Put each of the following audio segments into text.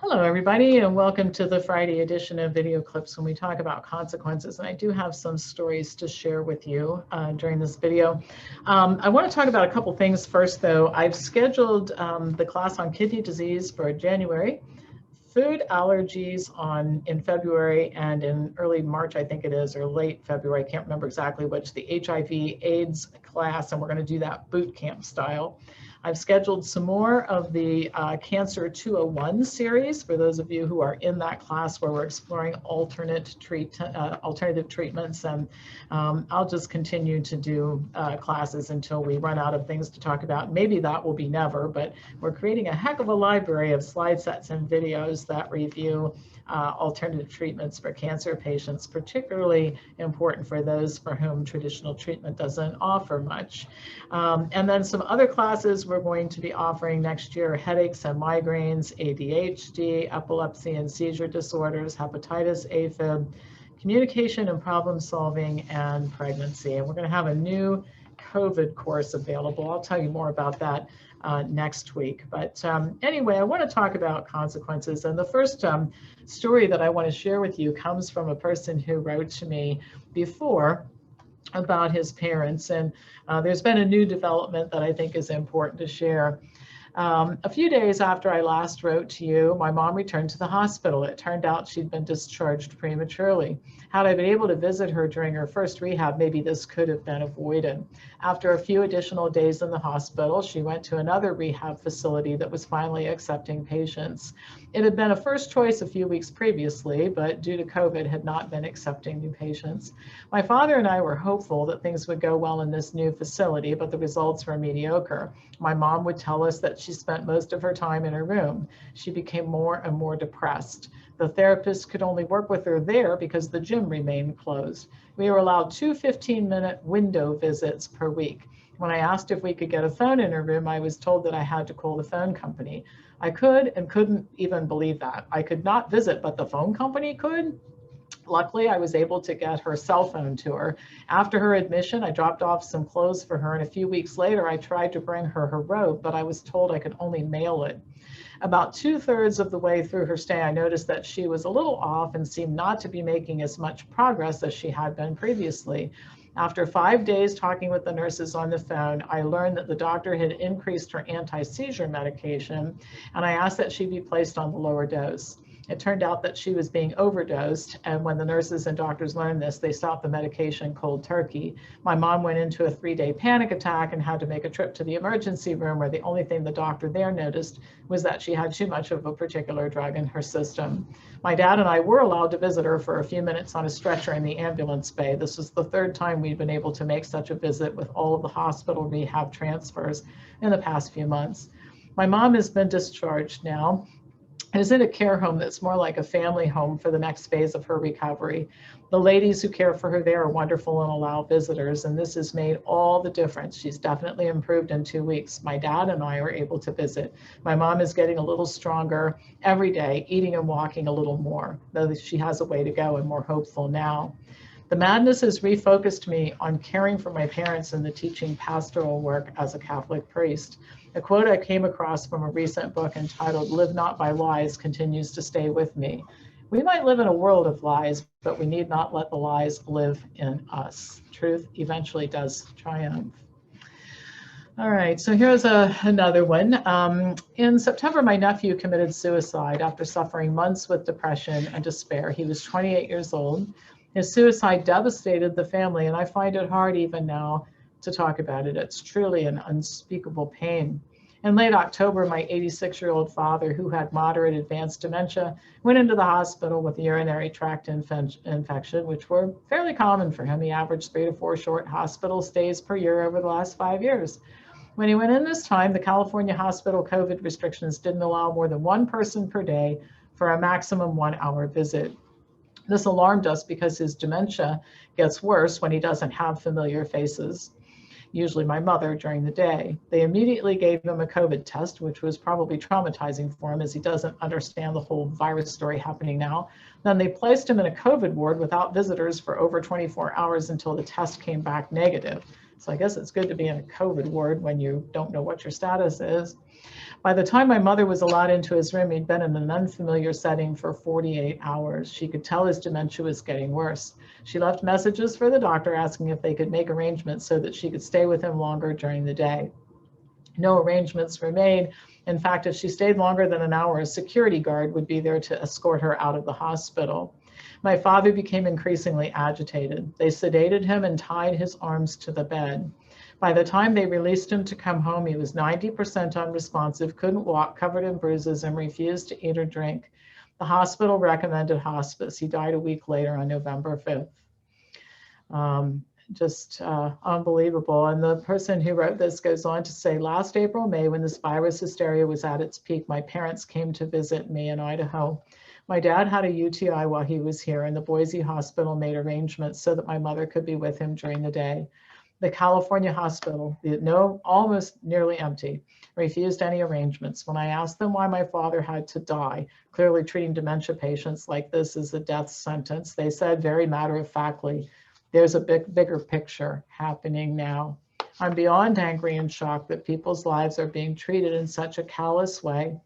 Hello, everybody, and welcome to the Friday edition of Video Clips when we talk about consequences. And I do have some stories to share with you during this video. I want to talk about a couple things first, though. I've scheduled the class on kidney disease for January, food allergies in February, and in early March, I think it is, or late February, I can't remember exactly which, the HIV/AIDS class, and we're going to do that boot camp style. I've scheduled some more of the Cancer 201 series for those of you who are in that class where we're exploring alternative treatments, and I'll just continue to do classes until we run out of things to talk about. Maybe that will be never, but we're creating a heck of a library of slide sets and videos that review alternative treatments for cancer patients, particularly important for those for whom traditional treatment doesn't offer much. And then some other classes we're going to be offering next year: headaches and migraines, ADHD, epilepsy and seizure disorders, hepatitis, AFib, communication and problem solving, and pregnancy. And we're going to have a new COVID course available. I'll tell you more about that next week. But anyway, I want to talk about consequences. And the first story that I want to share with you comes from a person who wrote to me before about his parents. And there's been a new development that I think is important to share. A few days after I last wrote to you, my mom returned to the hospital. It turned out she'd been discharged prematurely. Had I been able to visit her during her first rehab, maybe this could have been avoided. After a few additional days in the hospital, she went to another rehab facility that was finally accepting patients. It had been a first choice a few weeks previously, but due to COVID, had not been accepting new patients. My father and I were hopeful that things would go well in this new facility, but the results were mediocre. My mom would tell us that she spent most of her time in her room. She became more and more depressed. The therapist could only work with her there because the gym remained closed. We were allowed 2 15-minute window visits per week. When I asked if we could get a phone in her room, I was told that I had to call the phone company. I could and couldn't even believe that. I could not visit, but the phone company could? Luckily, I was able to get her cell phone to her. After her admission, I dropped off some clothes for her, and a few weeks later, I tried to bring her her robe, but I was told I could only mail it. About 2/3 of the way through her stay, I noticed that she was a little off and seemed not to be making as much progress as she had been previously. After 5 days talking with the nurses on the phone, I learned that the doctor had increased her anti-seizure medication, and I asked that she be placed on the lower dose. It turned out that she was being overdosed, and when the nurses and doctors learned this, they stopped the medication cold turkey. My mom went into a 3-day panic attack and had to make a trip to the emergency room, where the only thing the doctor there noticed was that she had too much of a particular drug in her system. My dad and I were allowed to visit her for a few minutes on a stretcher in the ambulance bay. This was the 3rd time we'd been able to make such a visit with all of the hospital rehab transfers in the past few months. My mom has been discharged now and is in a care home that's more like a family home for the next phase of her recovery. The ladies who care for her there are wonderful and allow visitors, and this has made all the difference. She's definitely improved in 2 weeks. My dad and I are able to visit. My mom is getting a little stronger every day, eating and walking a little more, though she has a way to go and more hopeful now. The madness has refocused me on caring for my parents and the teaching pastoral work as a Catholic priest. A quote I came across from a recent book entitled "Live Not by Lies" continues to stay with me. We might live in a world of lies, but we need not let the lies live in us. Truth eventually does triumph. All right, so here's another one. In September, my nephew committed suicide after suffering months with depression and despair. He was 28 years old. His suicide devastated the family, and I find it hard even now to talk about it. It's truly an unspeakable pain. In late October, my 86-year-old father, who had moderate advanced dementia, went into the hospital with a urinary tract infection, which were fairly common for him. He averaged 3 to 4 short hospital stays per year over the last 5 years. When he went in this time, the California hospital COVID restrictions didn't allow more than 1 person per day for a maximum 1-hour visit. This alarmed us because his dementia gets worse when he doesn't have familiar faces, usually my mother, during the day. They immediately gave him a COVID test, which was probably traumatizing for him as he doesn't understand the whole virus story happening now. Then they placed him in a COVID ward without visitors for over 24 hours until the test came back negative. So I guess it's good to be in a COVID ward when you don't know what your status is. By the time my mother was allowed into his room, he'd been in an unfamiliar setting for 48 hours. She could tell his dementia was getting worse. She left messages for the doctor asking if they could make arrangements so that she could stay with him longer during the day. No arrangements were made. In fact, if she stayed longer than an hour, a security guard would be there to escort her out of the hospital. My father became increasingly agitated. They sedated him and tied his arms to the bed. By the time they released him to come home, he was 90% unresponsive, couldn't walk, covered in bruises, and refused to eat or drink. The hospital recommended hospice. He died a week later on November 5th. Just unbelievable. And the person who wrote this goes on to say, last April, May, when this virus hysteria was at its peak, my parents came to visit me in Idaho. My dad had a UTI while he was here, and the Boise hospital made arrangements so that my mother could be with him during the day. The California hospital, almost nearly empty, refused any arrangements. When I asked them why my father had to die, clearly treating dementia patients like this is a death sentence, they said very matter-of-factly, there's a bigger picture happening now. I'm beyond angry and shocked that people's lives are being treated in such a callous way.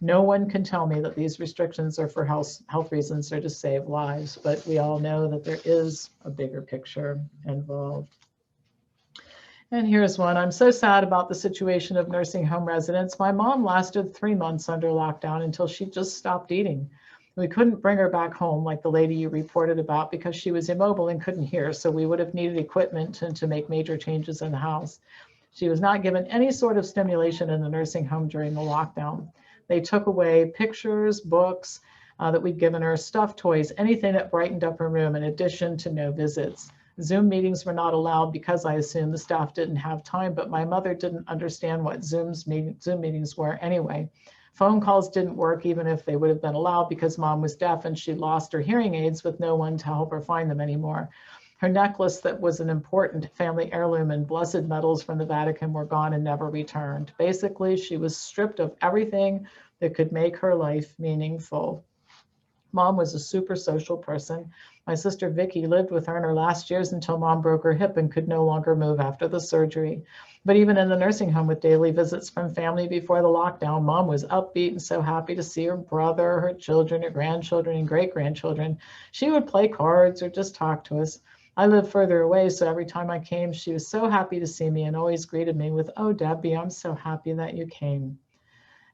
No one can tell me that these restrictions are for health reasons or to save lives, but we all know that there is a bigger picture involved. And here's one. I'm so sad about the situation of nursing home residents. My mom lasted 3 months under lockdown until she just stopped eating. We couldn't bring her back home like the lady you reported about because she was immobile and couldn't hear, so we would have needed equipment to make major changes in the house. She was not given any sort of stimulation in the nursing home during the lockdown. They took away pictures, books that we'd given her, stuffed toys, anything that brightened up her room, in addition to no visits. Zoom meetings were not allowed because I assumed the staff didn't have time, but my mother didn't understand what Zoom meetings were anyway. Phone calls didn't work even if they would have been allowed because mom was deaf and she lost her hearing aids with no one to help her find them anymore. Her necklace that was an important family heirloom and blessed medals from the Vatican were gone and never returned. Basically, she was stripped of everything that could make her life meaningful. Mom was a super social person. My sister Vicky lived with her in her last years until mom broke her hip and could no longer move after the surgery. But even in the nursing home with daily visits from family before the lockdown, mom was upbeat and so happy to see her brother, her children, her grandchildren, and great-grandchildren. She would play cards or just talk to us. I lived further away, so every time I came, she was so happy to see me and always greeted me with, "Oh, Debbie, I'm so happy that you came."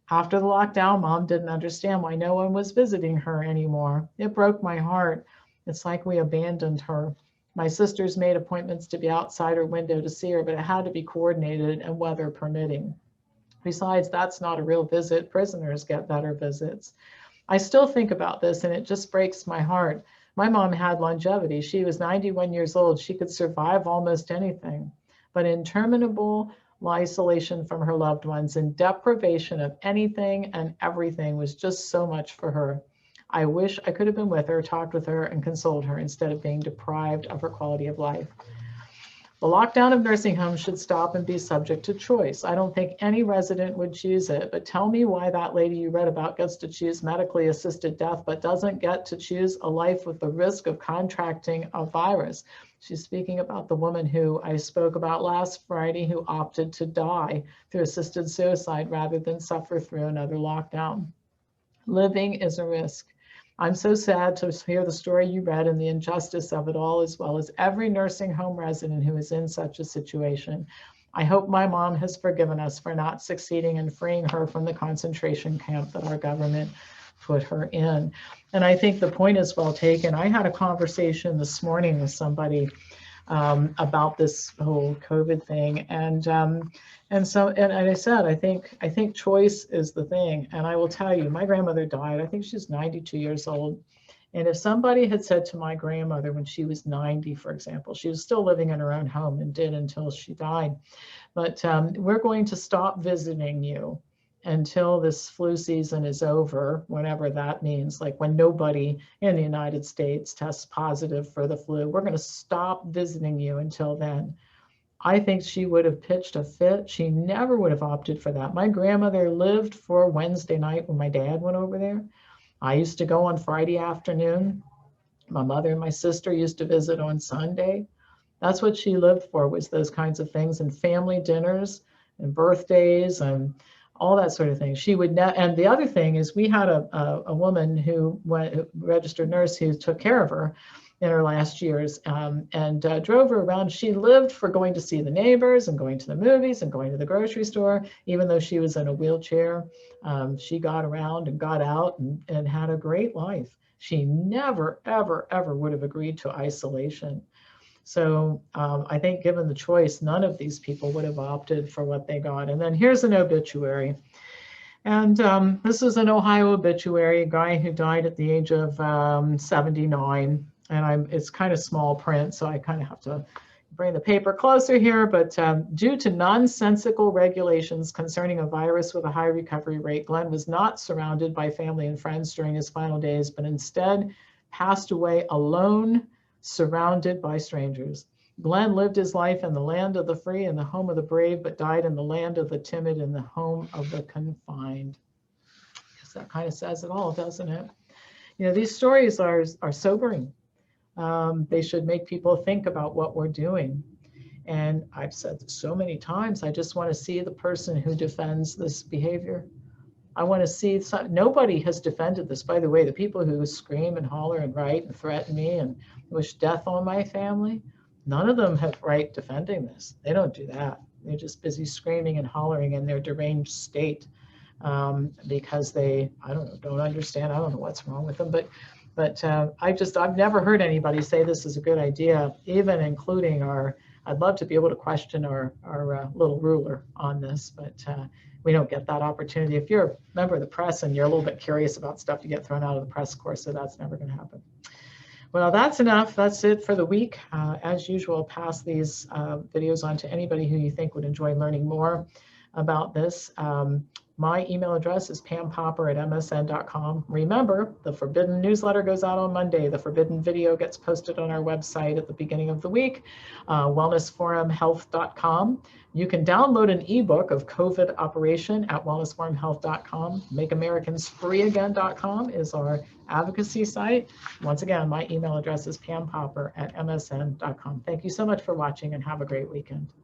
After the lockdown, mom didn't understand why no one was visiting her anymore. It broke my heart. It's like we abandoned her. My sisters made appointments to be outside her window to see her, but it had to be coordinated and weather permitting. Besides, that's not a real visit. Prisoners get better visits. I still think about this and it just breaks my heart. My mom had longevity. She was 91 years old. She could survive almost anything, but interminable isolation from her loved ones and deprivation of anything and everything was just so much for her. I wish I could have been with her, talked with her, and consoled her instead of being deprived of her quality of life. The lockdown of nursing homes should stop and be subject to choice. I don't think any resident would choose it, but tell me why that lady you read about gets to choose medically assisted death, but doesn't get to choose a life with the risk of contracting a virus. She's speaking about the woman who I spoke about last Friday who opted to die through assisted suicide rather than suffer through another lockdown. Living is a risk. I'm so sad to hear the story you read and the injustice of it all, as well as every nursing home resident who is in such a situation. I hope my mom has forgiven us for not succeeding in freeing her from the concentration camp that our government put her in. And I think the point is well taken. I had a conversation this morning with somebody about this whole COVID thing, and I said, I think choice is the thing. And I will tell you, my grandmother died. I think she's 92 years old. And if somebody had said to my grandmother when she was 90, for example, she was still living in her own home and did until she died, but we're going to stop visiting you until this flu season is over, whatever that means, like when nobody in the United States tests positive for the flu, we're going to stop visiting you until then. I think she would have pitched a fit. She never would have opted for that. My grandmother lived for Wednesday night when my dad went over there. I used to go on Friday afternoon. My mother and my sister used to visit on Sunday. That's what she lived for, was those kinds of things, and family dinners and birthdays and all that sort of thing. She would and the other thing is we had a woman who went, registered nurse who took care of her in her last years, and drove her around. She lived for going to see the neighbors and going to the movies and going to the grocery store. Even though she was in a wheelchair, she got around and got out and had a great life. She never, ever, ever would have agreed to isolation. So I think given the choice, none of these people would have opted for what they got. And then here's an obituary. And this is an Ohio obituary, a guy who died at the age of 79. And it's kind of small print, so I kind of have to bring the paper closer here. But due to nonsensical regulations concerning a virus with a high recovery rate, Glenn was not surrounded by family and friends during his final days, but instead passed away alone, surrounded by strangers. Glenn lived his life in the land of the free and the home of the brave, but died in the land of the timid and the home of the confined. I guess that kind of says it all, doesn't it? You know, these stories are sobering. They should make people think about what we're doing. And I've said this so many times, I just want to see the person who defends this behavior. I want to see, nobody has defended this. By the way, the people who scream and holler and write and threaten me and wish death on my family, none of them have right defending this. They don't do that. They're just busy screaming and hollering in their deranged state because they, I don't know, don't understand. I don't know what's wrong with them, but I've never heard anybody say this is a good idea, even including I'd love to be able to question our little ruler on this, but we don't get that opportunity. If you're a member of the press and you're a little bit curious about stuff, you get thrown out of the press corps, so that's never going to happen. Well, that's enough. That's it for the week. As usual, pass these videos on to anybody who you think would enjoy learning more about this. My email address is pampopper@msn.com. Remember, the Forbidden newsletter goes out on Monday. The Forbidden video gets posted on our website at the beginning of the week, WellnessForumHealth.com. You can download an ebook of COVID Operation at WellnessForumHealth.com. MakeAmericans.FreeAgain.com is our advocacy site. Once again, my email address is pampopper@msn.com. Thank you so much for watching and have a great weekend.